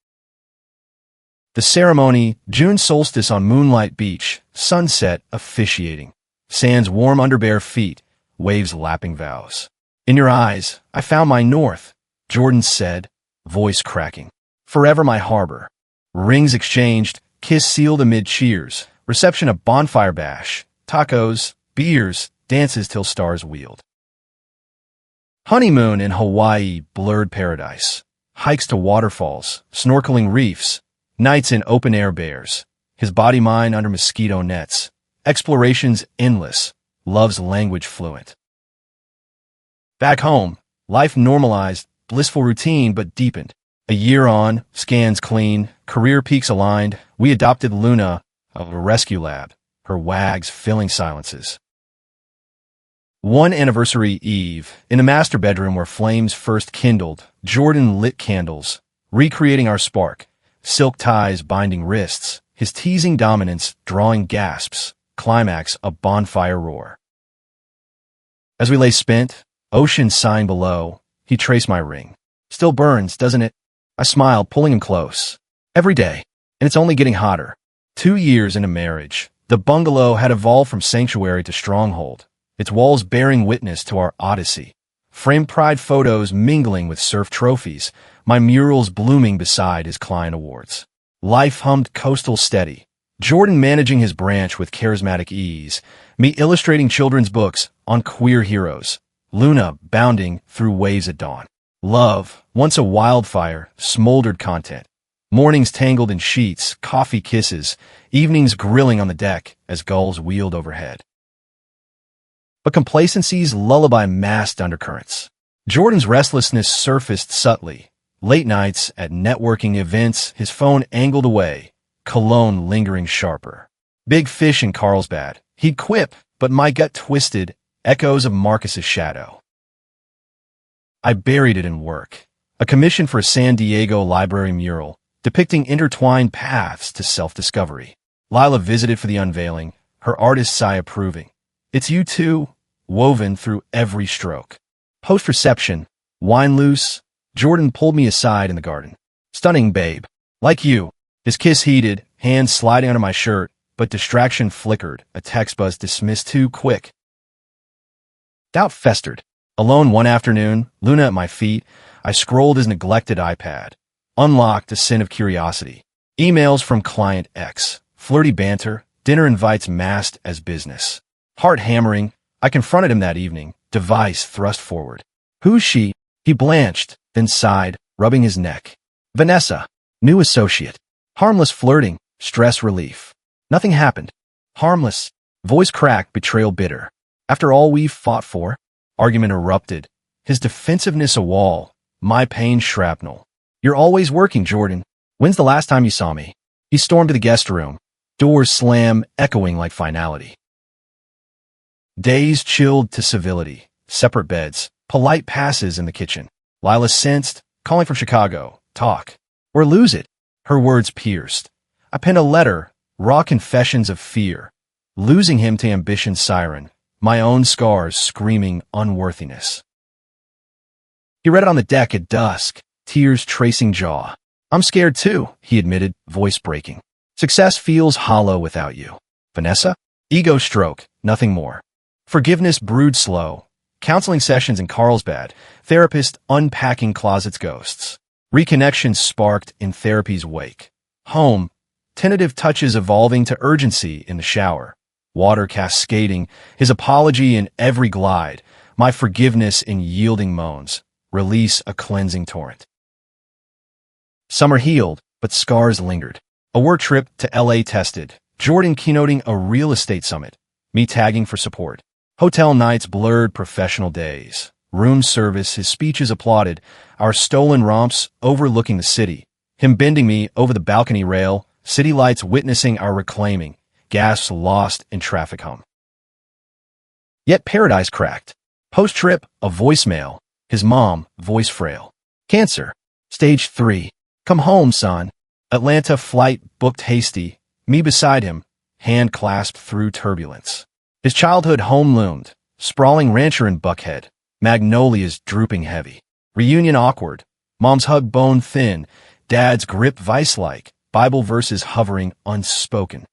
Speaker 1: The ceremony, June solstice on Moonlight Beach, sunset officiating. Sands warm under bare feet, waves lapping vows. In your eyes, I found my north, Jordan said, voice cracking. Forever my harbor. Rings exchanged, kiss sealed amid cheers, reception a bonfire bash, tacos, beers, dances till stars wheeled. Honeymoon in Hawaii, blurred paradise. Hikes to waterfalls, snorkeling reefs, nights in open-air bears. His body mine under mosquito nets. Explorations endless, love's language fluent. Back home, life normalized, blissful routine but deepened. A year on, scans clean, career peaks aligned, we adopted Luna, a rescue lab, her wags filling silences. One anniversary eve, in the master bedroom where flames first kindled, Jordan lit candles, recreating our spark, silk ties binding wrists, his teasing dominance drawing gasps, climax a bonfire roar. As we lay spent, ocean sign below, he traced my ring. Still burns, doesn't it? I smiled, pulling him close. Every day. And it's only getting hotter. 2 years into marriage, the bungalow had evolved from sanctuary to stronghold, its walls bearing witness to our odyssey. Framed pride photos mingling with surf trophies, my murals blooming beside his client awards. Life hummed coastal steady, Jordan managing his branch with charismatic ease, me illustrating children's books on queer heroes, Luna bounding through waves at dawn. Love, once a wildfire, smoldered content. Mornings tangled in sheets, coffee kisses, evenings grilling on the deck as gulls wheeled overhead. But complacency's lullaby masked undercurrents. Jordan's restlessness surfaced subtly. Late nights at networking events, his phone angled away, cologne lingering sharper. Big fish in Carlsbad. He'd quip, but my gut twisted, echoes of Marcus's shadow. I buried it in work. A commission for a San Diego library mural, depicting intertwined paths to self-discovery. Lila visited for the unveiling, her artist's eye approving. It's you too, woven through every stroke. Post-reception, wine loose, Jordan pulled me aside in the garden. Stunning, babe. Like you. His kiss heated, hands sliding under my shirt, but distraction flickered, a text buzz dismissed too quick. Doubt festered. Alone one afternoon, Luna at my feet, I scrolled his neglected iPad. Unlocked a sin of curiosity. Emails from client X. Flirty banter, dinner invites masked as business. Heart hammering, I confronted him that evening, device thrust forward. Who's she? He blanched, then sighed, rubbing his neck. Vanessa. New associate. Harmless flirting, stress relief. Nothing happened. Harmless. Voice cracked, betrayal bitter. After all we've fought for? Argument erupted. His defensiveness a wall. My pain shrapnel. You're always working, Jordan. When's the last time you saw me? He stormed to the guest room. Doors slam, echoing like finality. Days chilled to civility. Separate beds. Polite passes in the kitchen. Lila sensed, calling from Chicago. Talk. Or lose it. Her words pierced. I penned a letter, raw confessions of fear. Losing him to ambition's siren. My own scars screaming unworthiness. He read it on the deck at dusk, tears tracing jaw. I'm scared too, he admitted, voice breaking. Success feels hollow without you. Vanessa? Ego stroke, nothing more. Forgiveness brewed slow. Counseling sessions in Carlsbad. Therapist unpacking closet's ghosts. Reconnection sparked in therapy's wake. Home. Tentative touches evolving to urgency in the shower. Water cascading. His apology in every glide. My forgiveness in yielding moans. Release a cleansing torrent. Summer healed, but scars lingered. A work trip to LA tested. Jordan keynoting a real estate summit. Me tagging for support. Hotel nights blurred professional days. Room service, his speeches applauded. Our stolen romps overlooking the city. Him bending me over the balcony rail. City lights witnessing our reclaiming. Gasps lost in traffic hum. Yet paradise cracked. Post-trip, a voicemail. His mom, voice frail. Cancer. Stage 3. Come home, son. Atlanta flight booked hasty. Me beside him, hand clasped through turbulence. His childhood home loomed. Sprawling rancher in Buckhead. Magnolias drooping heavy. Reunion awkward. Mom's hug bone thin. Dad's grip vice-like. Bible verses hovering unspoken.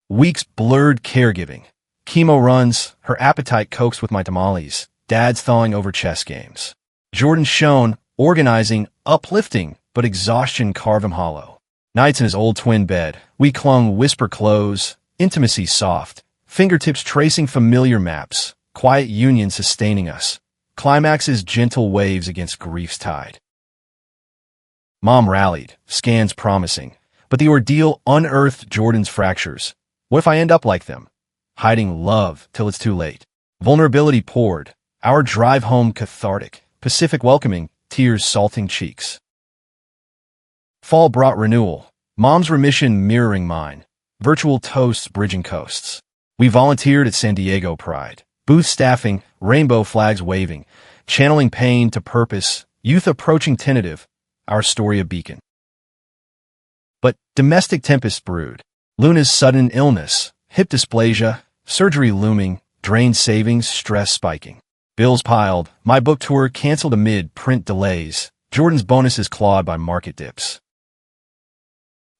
Speaker 1: Weeks blurred caregiving. Chemo runs. Her appetite coaxed with my tamales. Dad's thawing over chess games. Jordan shone, organizing, uplifting, but exhaustion carved him hollow. Nights in his old twin bed, we clung whisper close, intimacy soft, fingertips tracing familiar maps, quiet union sustaining us, climaxes gentle waves against grief's tide. Mom rallied, scans promising, but the ordeal unearthed Jordan's fractures. What if I end up like them? Hiding love till it's too late. Vulnerability poured, our drive home cathartic, Pacific welcoming, tears salting cheeks. Fall brought renewal, Mom's remission mirroring mine, virtual toasts bridging coasts. We volunteered at San Diego Pride, booth staffing, rainbow flags waving, channeling pain to purpose, youth approaching tentative, our story a beacon. But domestic tempest brewed, Luna's sudden illness, hip dysplasia, surgery looming, drained savings, stress spiking. Bills piled, my book tour canceled amid print delays, Jordan's bonuses clawed by market dips.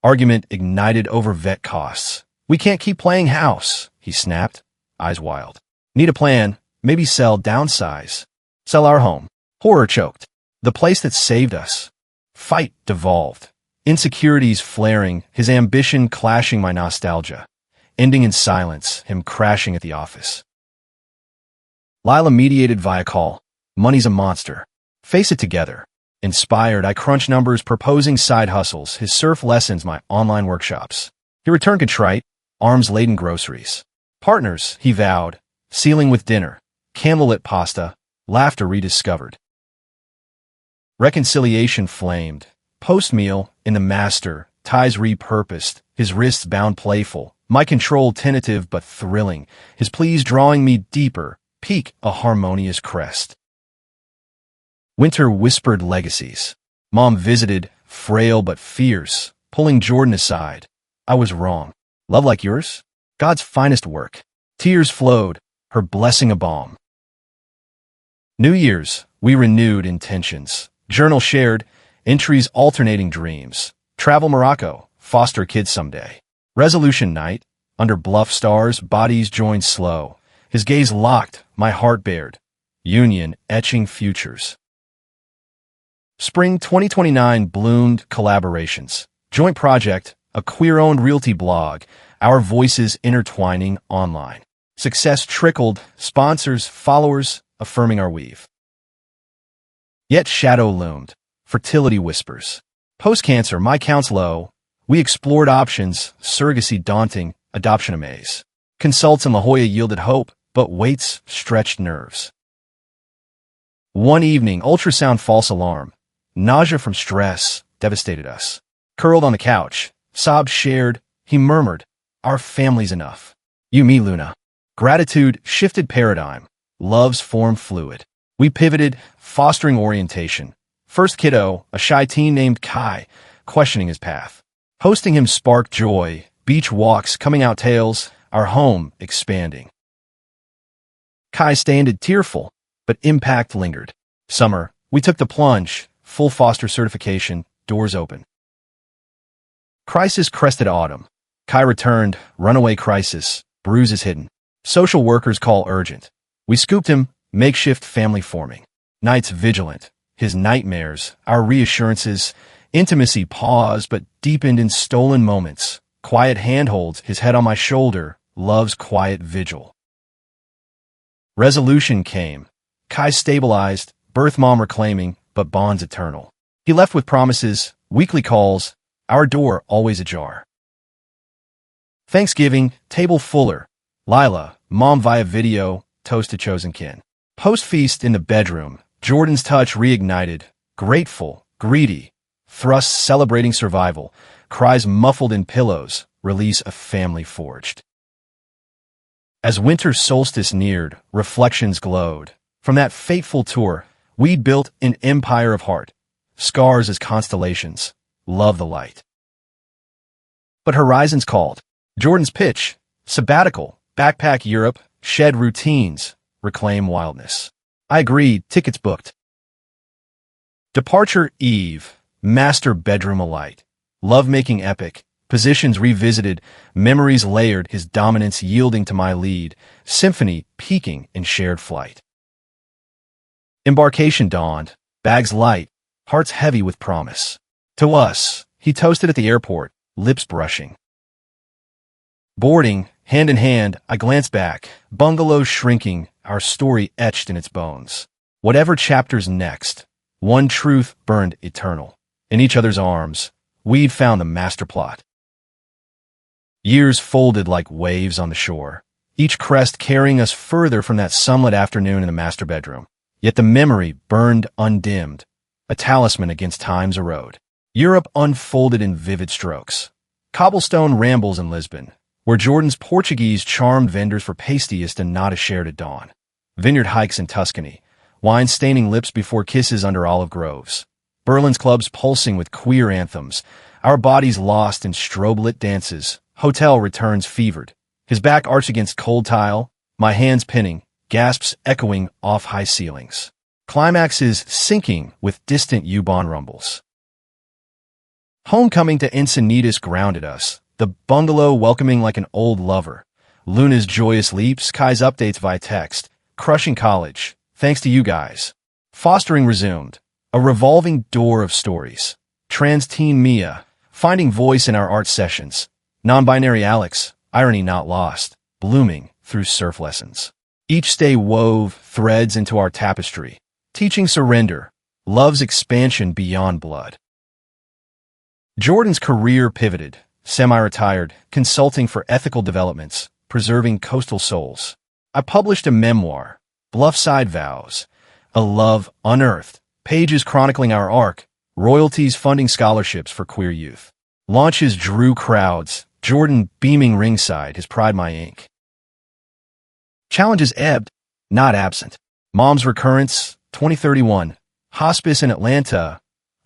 Speaker 1: Argument ignited over vet costs. We can't keep playing house, he snapped, eyes wild. Need a plan, maybe sell, downsize. Sell our home. Horror choked. The place that saved us. Fight devolved. Insecurities flaring, his ambition clashing my nostalgia. Ending in silence, him crashing at the office. Lila mediated via call. Money's a monster. Face it together. Inspired, I crunch numbers, proposing side hustles, his surf lessons, my online workshops. He returned contrite, arms-laden groceries. Partners, he vowed, sealing with dinner, candlelit pasta, laughter rediscovered. Reconciliation flamed. Post-meal, in the master, ties repurposed, his wrists bound playful, my control tentative but thrilling, his pleas drawing me deeper, peak a harmonious crest. Winter whispered legacies. Mom visited, frail but fierce, pulling Jordan aside. I was wrong. Love like yours? God's finest work. Tears flowed, her blessing a balm. New Year's, we renewed intentions. Journal shared, entries alternating dreams. Travel Morocco, foster kids someday. Resolution night, under bluff stars, bodies joined slow. His gaze locked, my heart bared. Union etching futures. Spring 2029 bloomed collaborations. Joint project, a queer-owned realty blog, our voices intertwining online. Success trickled, sponsors, followers, affirming our weave. Yet shadow loomed, fertility whispers. Post-cancer, my count's low. We explored options, surrogacy daunting, adoption amaze. Consults in La Jolla yielded hope, but waits stretched nerves. One evening, ultrasound false alarm. Nausea from stress devastated us. Curled on the couch, sobs shared, he murmured, our family's enough. You, me, Luna. Gratitude shifted paradigm. Love's form fluid. We pivoted, fostering orientation. First kiddo, a shy teen named Kai, questioning his path. Hosting him sparked joy, beach walks, coming out tales, our home expanding. Kai standed tearful, but impact lingered. Summer, we took the plunge, full foster certification, doors open. Crisis crested autumn. Kai returned, runaway crisis, bruises hidden. Social workers call urgent. We scooped him, makeshift family forming. Nights vigilant, his nightmares, our reassurances, intimacy paused but deepened in stolen moments. Quiet handholds, his head on my shoulder, love's quiet vigil. Resolution came. Kai stabilized, birth mom reclaiming, but bonds eternal. He left with promises, weekly calls, our door always ajar. Thanksgiving, table fuller. Lila, mom via video, toast to chosen kin. Post-feast in the bedroom, Jordan's touch reignited, grateful, greedy, thrusts celebrating survival, cries muffled in pillows, release a family forged. As winter solstice neared, reflections glowed. From that fateful tour, we'd built an empire of heart, scars as constellations, love the light. But horizons called. Jordan's pitch, sabbatical, backpack Europe, shed routines, reclaim wildness. I agreed, tickets booked. Departure eve, master bedroom alight, love-making epic, positions revisited, memories layered, his dominance yielding to my lead, symphony peaking in shared flight. Embarkation dawned, bags light, hearts heavy with promise. To us, he toasted at the airport, lips brushing. Boarding, hand in hand, I glanced back, bungalows shrinking, our story etched in its bones. Whatever chapter's next, one truth burned eternal. In each other's arms, we'd found the master plot. Years folded like waves on the shore, each crest carrying us further from that sunlit afternoon in the master bedroom. Yet the memory burned undimmed, a talisman against time's erode. Europe unfolded in vivid strokes. Cobblestone rambles in Lisbon, where Jordan's Portuguese charmed vendors for pastiest and not a shared at dawn. Vineyard hikes in Tuscany, wine staining lips before kisses under olive groves. Berlin's clubs pulsing with queer anthems, our bodies lost in strobe-lit dances. Hotel returns fevered, his back arched against cold tile, my hands pinning, gasps echoing off high ceilings. Climaxes sinking with distant U-Bahn rumbles. Homecoming to Encinitas grounded us, the bungalow welcoming like an old lover. Luna's joyous leaps, Kai's updates via text, crushing college, thanks to you guys. Fostering resumed, a revolving door of stories. Trans teen Mia, finding voice in our art sessions. Non-binary Alex, irony not lost, blooming through surf lessons. Each stay wove threads into our tapestry, teaching surrender, love's expansion beyond blood. Jordan's career pivoted, semi-retired, consulting for ethical developments, preserving coastal souls. I published a memoir, Bluffside Vows, a love unearthed, pages chronicling our arc, royalties funding scholarships for queer youth. Launches drew crowds, Jordan beaming ringside, his pride my ink. Challenges ebbed, not absent. Mom's Recurrence, 2031. Hospice in Atlanta.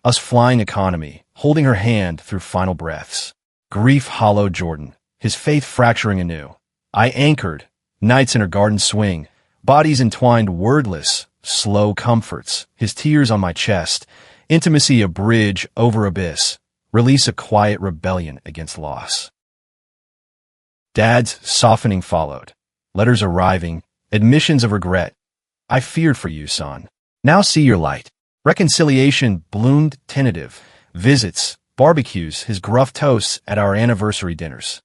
Speaker 1: Us flying economy, holding her hand through final breaths. Grief hollowed Jordan, his faith fracturing anew. I anchored, nights in her garden swing, bodies entwined wordless, slow comforts, his tears on my chest, intimacy a bridge over abyss, release a quiet rebellion against loss. Dad's softening followed, letters arriving, admissions of regret. I feared for you, son. Now see your light. Reconciliation bloomed tentative, visits, barbecues, his gruff toasts at our anniversary dinners.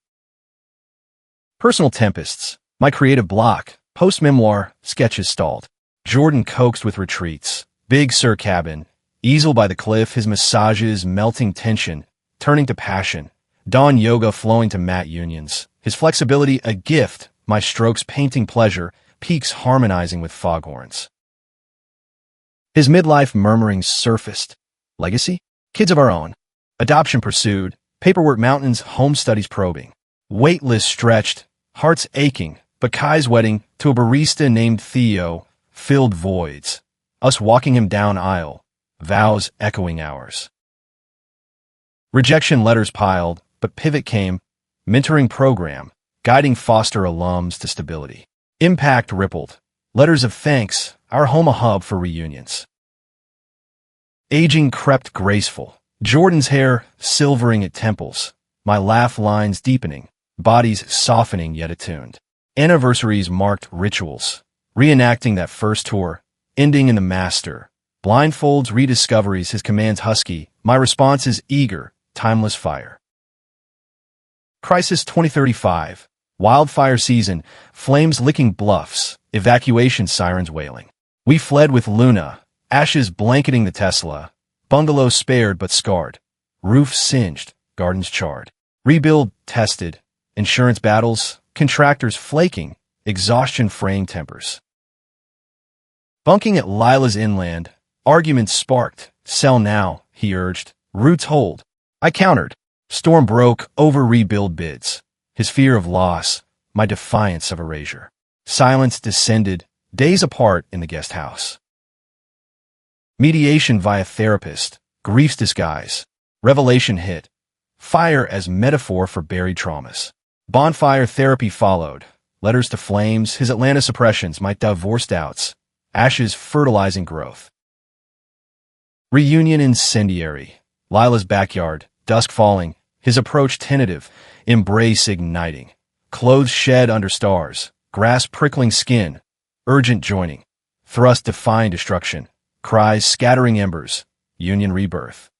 Speaker 1: Personal tempests, my creative block, post-memoir, sketches stalled. Jordan coaxed with retreats, Big Sur cabin, easel by the cliff, his massages melting tension, turning to passion, dawn yoga flowing to mat unions, his flexibility a gift, my strokes painting pleasure, peaks harmonizing with foghorns. His midlife murmurings surfaced. Legacy? Kids of our own. Adoption pursued, paperwork mountains, home studies probing. Waitlist stretched, hearts aching, but Kai's wedding to a barista named Theo filled voids. Us walking him down aisle, vows echoing ours. Rejection letters piled, but pivot came, mentoring program, guiding foster alums to stability. Impact rippled, letters of thanks, our home a hub for reunions. Aging crept graceful, Jordan's hair silvering at temples, my laugh lines deepening, bodies softening yet attuned. Anniversaries marked rituals, reenacting that first tour, ending in the master. Blindfolds, rediscoveries, his commands husky, my response is eager, timeless fire. Crisis 2035, wildfire season, flames licking bluffs, evacuation sirens wailing. We fled with Luna, ashes blanketing the Tesla, bungalow spared but scarred, roof singed, gardens charred. Rebuild tested, insurance battles, contractors flaking, exhaustion fraying tempers. Bunking at Lila's inland, arguments sparked. Sell now, he urged. Roots hold. I countered. Storm broke over rebuild bids. His fear of loss, my defiance of erasure. Silence descended, days apart in the guest house. Mediation via therapist, grief's disguise. Revelation hit. Fire as metaphor for buried traumas. Bonfire therapy followed. Letters to flames, his Atlanta suppressions, my divorce doubts. Ashes fertilizing growth. Reunion incendiary. Lila's backyard, dusk falling, his approach tentative, embrace igniting. Clothes shed under stars, grass prickling skin, urgent joining. Thrust defying destruction, cries scattering embers, union rebirth.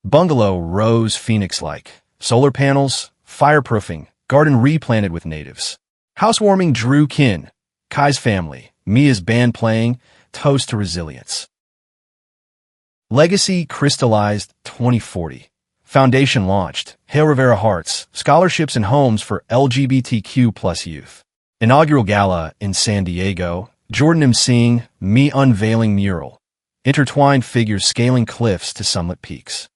Speaker 1: Bungalow rose phoenix-like, solar panels, fireproofing, garden replanted with natives. Housewarming drew kin, Kai's family, Mia's band playing, toast to resilience. Legacy crystallized 2040. Foundation launched, Hail Rivera Hearts, scholarships and homes for LGBTQ plus youth. Inaugural gala in San Diego, Jordan emceeing, me unveiling mural. Intertwined figures scaling cliffs to sunlit peaks.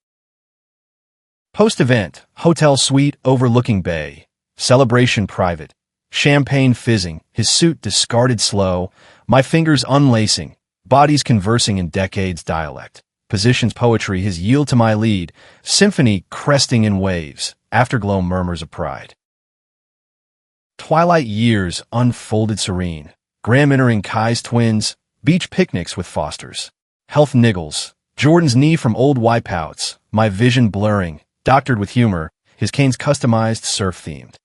Speaker 1: Post-event, hotel suite overlooking bay. Celebration private. Champagne fizzing, his suit discarded slow. My fingers unlacing, bodies conversing in decades dialect. Positions poetry, his yield to my lead. Symphony cresting in waves, afterglow murmurs of pride. Twilight years unfolded serene. Graham entering Kai's twins, beach picnics with Fosters. Health niggles, Jordan's knee from old wipeouts, my vision blurring, doctored with humor, his canes customized surf-themed.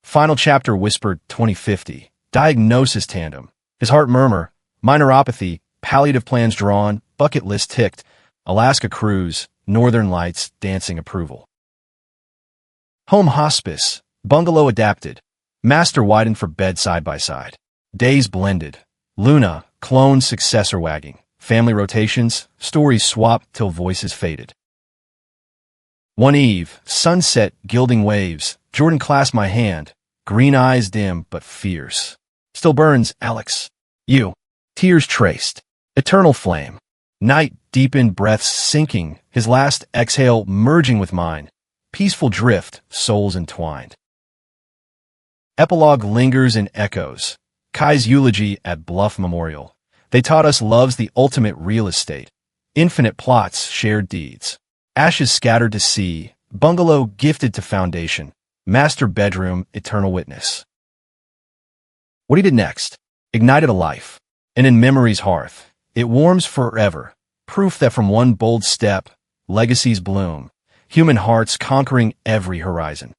Speaker 1: Final chapter whispered 2050. Diagnosis tandem. His heart murmur. Mineropathy. Palliative plans drawn. Bucket list ticked. Alaska cruise. Northern lights. Dancing approval. Home hospice. Bungalow adapted. Master widened for bed side by side. Days blended. Luna. Clone successor wagging. Family rotations. Stories swapped till voices faded. One eve. Sunset. Gilding waves. Jordan clasped my hand. Green eyes dim but fierce. Still burns, Alex. You. Tears traced. Eternal flame. Night deepened, breaths sinking, his last exhale merging with mine. Peaceful drift, souls entwined. Epilogue lingers in echoes. Kai's eulogy at Bluff Memorial. They taught us love's the ultimate real estate. Infinite plots, shared deeds. Ashes scattered to sea. Bungalow gifted to foundation. Master bedroom, eternal witness. What he did next ignited a life. And in memory's hearth, it warms forever. Proof that from one bold step, legacies bloom. Human hearts conquering every horizon.